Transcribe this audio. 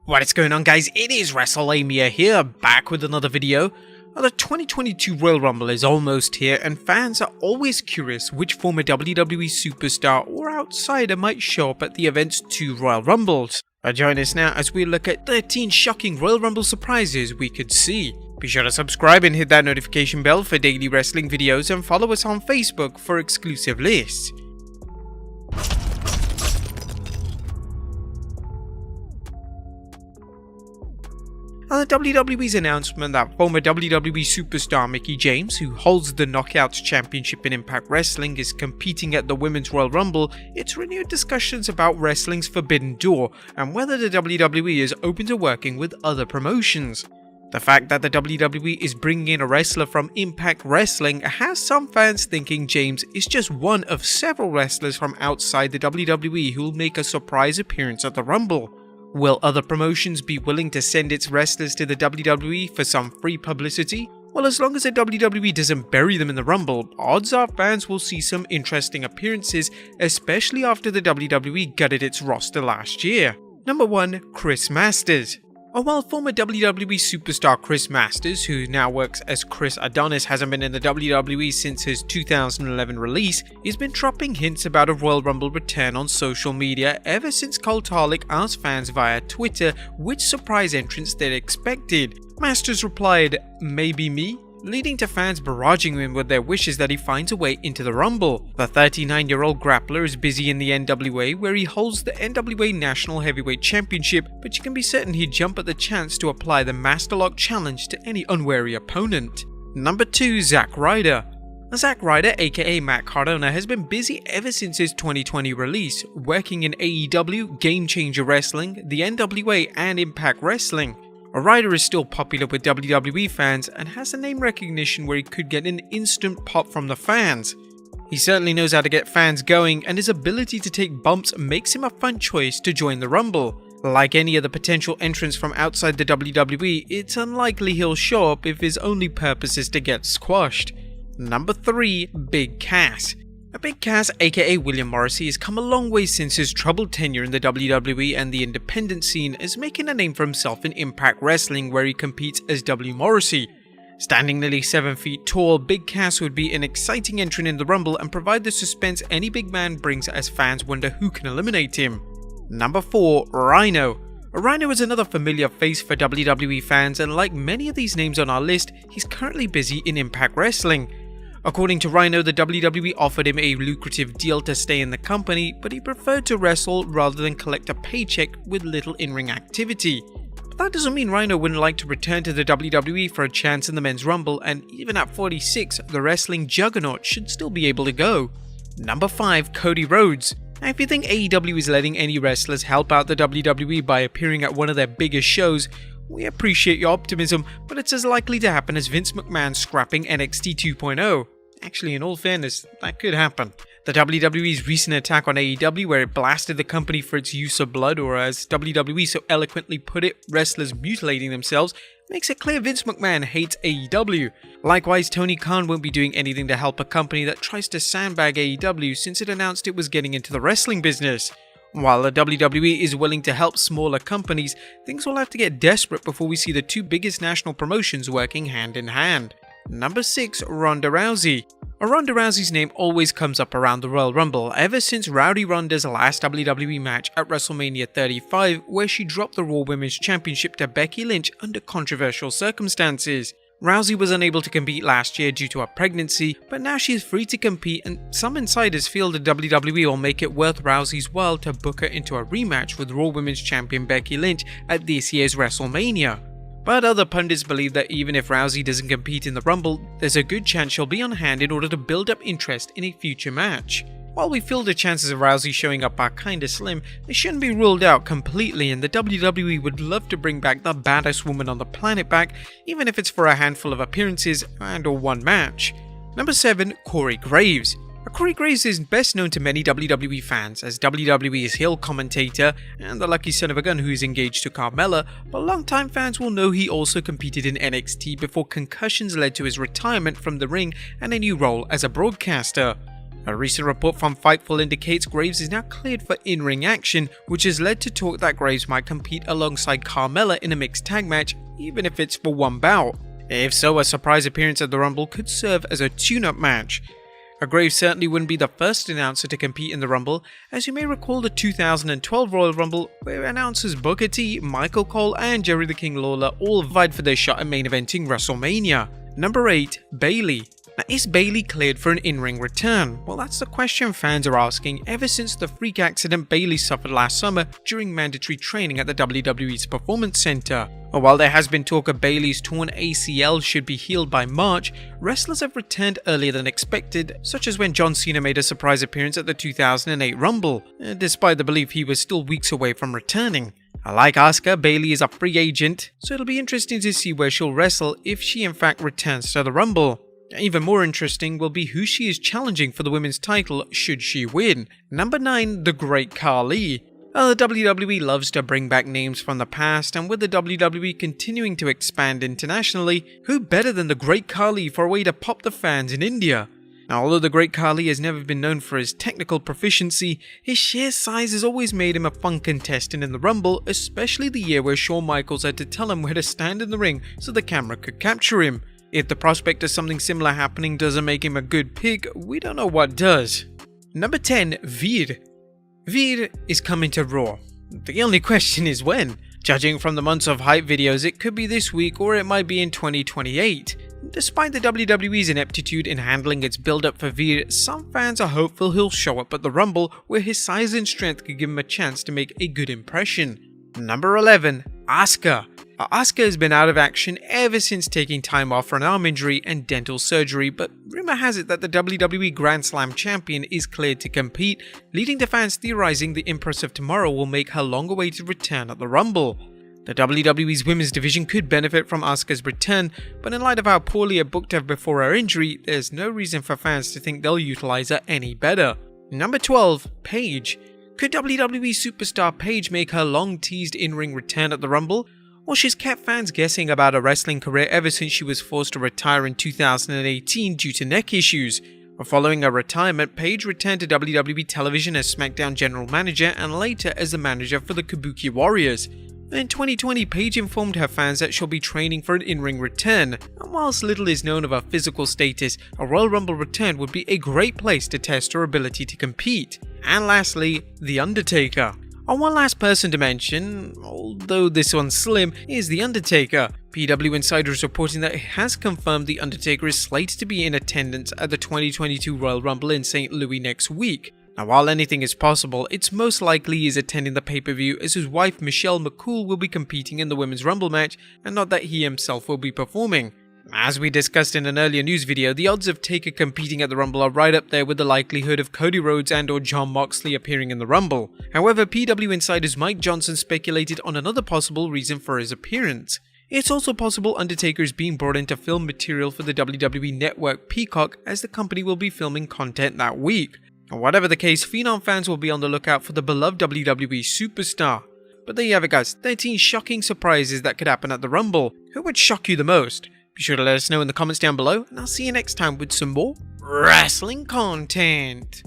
What is going on, guys? It is Wrestlelamia here, back with another video. The 2022 Royal Rumble is almost here, and fans are always curious which former WWE superstar or outsider might show up at the event's 2 Royal Rumbles. Join us now as we look at 13 shocking Royal Rumble surprises we could see. Be sure to subscribe and hit that notification bell for daily wrestling videos, and follow us on Facebook for exclusive lists. The WWE's announcement that former WWE superstar Mickie James, who holds the Knockouts Championship in Impact Wrestling, is competing at the Women's Royal Rumble, it's renewed discussions about wrestling's forbidden door and whether the WWE is open to working with other promotions. The fact that the WWE is bringing in a wrestler from Impact Wrestling has some fans thinking James is just one of several wrestlers from outside the WWE who will make a surprise appearance at the Rumble. Will other promotions be willing to send its wrestlers to the WWE for some free publicity? Well, as long as the WWE doesn't bury them in the Rumble, odds are fans will see some interesting appearances, especially after the WWE gutted its roster last year. Number 1. Chris Masters. While former WWE superstar Chris Masters, who now works as Chris Adonis, hasn't been in the WWE since his 2011 release, he's been dropping hints about a Royal Rumble return on social media ever since Cultaholic asked fans via Twitter which surprise entrance they'd expected. Masters replied, "Maybe me?" leading to fans barraging him with their wishes that he finds a way into the Rumble. The 39-year-old grappler is busy in the NWA, where he holds the NWA National Heavyweight Championship, but you can be certain he'd jump at the chance to apply the Masterlock Challenge to any unwary opponent. Number 2. ZACK RYDER. ZACK RYDER, aka Matt Cardona, has been busy ever since his 2020 release, working in AEW, Game Changer Wrestling, the NWA, and Impact Wrestling. RYDER is still popular with WWE fans and has a name recognition where he could get an instant pop from the fans. He certainly knows how to get fans going, and his ability to take bumps makes him a fun choice to join the Rumble. Like any other potential entrants from outside the WWE, it's unlikely he'll show up if his only purpose is to get squashed. Number 3. Big Cass. Big Cass, aka William Morrissey, has come a long way since his troubled tenure in the WWE and the independent scene, is making a name for himself in Impact Wrestling, where he competes as W. Morrissey. Standing nearly 7 feet tall, Big Cass would be an exciting entrant in the Rumble and provide the suspense any big man brings as fans wonder who can eliminate him. Number 4. RHYNO. RHYNO is another familiar face for WWE fans, and like many of these names on our list, he's currently busy in Impact Wrestling. According to RHYNO, the WWE offered him a lucrative deal to stay in the company, but he preferred to wrestle rather than collect a paycheck with little in-ring activity. But that doesn't mean RHYNO wouldn't like to return to the WWE for a chance in the Men's Rumble, and even at 46, the wrestling juggernaut should still be able to go. Number 5. Cody Rhodes. Now, if you think AEW is letting any wrestlers help out the WWE by appearing at one of their biggest shows, we appreciate your optimism, but it's as likely to happen as Vince McMahon scrapping NXT 2.0. Actually, in all fairness, that could happen. The WWE's recent attack on AEW, where it blasted the company for its use of blood, or as WWE so eloquently put it, wrestlers mutilating themselves, makes it clear Vince McMahon hates AEW. Likewise, Tony Khan won't be doing anything to help a company that tries to sandbag AEW since it announced it was getting into the wrestling business. While the WWE is willing to help smaller companies, things will have to get desperate before we see the 2 biggest national promotions working hand in hand. Number 6. Ronda Rousey. Ronda Rousey's name always comes up around the Royal Rumble ever since Rowdy Ronda's last WWE match at WrestleMania 35, where she dropped the Raw Women's Championship to Becky Lynch under controversial circumstances. Rousey was unable to compete last year due to a pregnancy, but now she is free to compete, and some insiders feel the WWE will make it worth Rousey's while to book her into a rematch with Raw Women's Champion Becky Lynch at this year's WrestleMania. But other pundits believe that even if Rousey doesn't compete in the Rumble, there's a good chance she'll be on hand in order to build up interest in a future match. While we feel the chances of Rousey showing up are kinda slim, they shouldn't be ruled out completely, and the WWE would love to bring back the baddest woman on the planet back, even if it's for a handful of appearances and or one match. Number 7. Corey Graves. Corey Graves is best known to many WWE fans as WWE's heel commentator and the lucky son of a gun who is engaged to Carmella, but longtime fans will know he also competed in NXT before concussions led to his retirement from the ring and a new role as a broadcaster. A recent report from Fightful indicates Graves is now cleared for in-ring action, which has led to talk that Graves might compete alongside Carmella in a mixed tag match, even if it's for one bout. If so, a surprise appearance at the Rumble could serve as a tune-up match. Graves certainly wouldn't be the first announcer to compete in the Rumble, as you may recall the 2012 Royal Rumble, where announcers Booker T, Michael Cole and Jerry the King Lawler all vied for their shot at main eventing WrestleMania. Number 8. Bayley. Now, is Bayley cleared for an in-ring return? Well, that's the question fans are asking ever since the freak accident Bayley suffered last summer during mandatory training at the WWE's Performance Center. While there has been talk of Bayley's torn ACL should be healed by March, wrestlers have returned earlier than expected, such as when John Cena made a surprise appearance at the 2008 Rumble, despite the belief he was still weeks away from returning. Like Asuka, Bayley is a free agent, so it'll be interesting to see where she'll wrestle if she in fact returns to the Rumble. Even more interesting will be who she is challenging for the women's title should she win. Number 9. The Great KHALI. The WWE loves to bring back names from the past, and with the WWE continuing to expand internationally, who better than the Great KHALI for a way to pop the fans in India? Now, although the Great KHALI has never been known for his technical proficiency, his sheer size has always made him a fun contestant in the Rumble, especially the year where Shawn Michaels had to tell him where to stand in the ring so the camera could capture him. If the prospect of something similar happening doesn't make him a good pick, we don't know what does. Number 10. Veer. Veer is coming to Raw. The only question is when. Judging from the months of hype videos, it could be this week or it might be in 2028. Despite the WWE's ineptitude in handling its build-up for Veer, some fans are hopeful he'll show up at the Rumble, where his size and strength could give him a chance to make a good impression. Number 11. Asuka. Asuka has been out of action ever since taking time off for an arm injury and dental surgery, but rumor has it that the WWE Grand Slam champion is cleared to compete, leading to fans theorizing the Empress of Tomorrow will make her long-awaited return at the Rumble. The WWE's women's division could benefit from Asuka's return, but in light of how poorly it booked her before her injury, there's no reason for fans to think they'll utilize her any better. Number 12. Paige. Could WWE superstar Paige make her long-teased in-ring return at the Rumble? Well, she's kept fans guessing about her wrestling career ever since she was forced to retire in 2018 due to neck issues. Following her retirement, Paige returned to WWE television as SmackDown General Manager and later as the manager for the Kabuki Warriors. In 2020, Paige informed her fans that she'll be training for an in-ring return, and whilst little is known of her physical status, a Royal Rumble return would be a great place to test her ability to compete. And lastly, The Undertaker. One last person to mention, although this one's slim, is The Undertaker. PW Insider is reporting that it has confirmed The Undertaker is slated to be in attendance at the 2022 Royal Rumble in St. Louis next week. Now, while anything is possible, it's most likely he is attending the pay-per-view as his wife Michelle McCool will be competing in the Women's Rumble match, and not that he himself will be performing. As we discussed in an earlier news video, the odds of Taker competing at the Rumble are right up there with the likelihood of Cody Rhodes and or Jon Moxley appearing in the Rumble. However, PW Insider's Mike Johnson speculated on another possible reason for his appearance. It's also possible Undertaker is being brought in to film material for the WWE Network Peacock, as the company will be filming content that week. Whatever the case, Phenom fans will be on the lookout for the beloved WWE superstar. But there you have it guys, 13 shocking surprises that could happen at the Rumble. Who would shock you the most? Be sure to let us know in the comments down below, and I'll see you next time with some more wrestling content.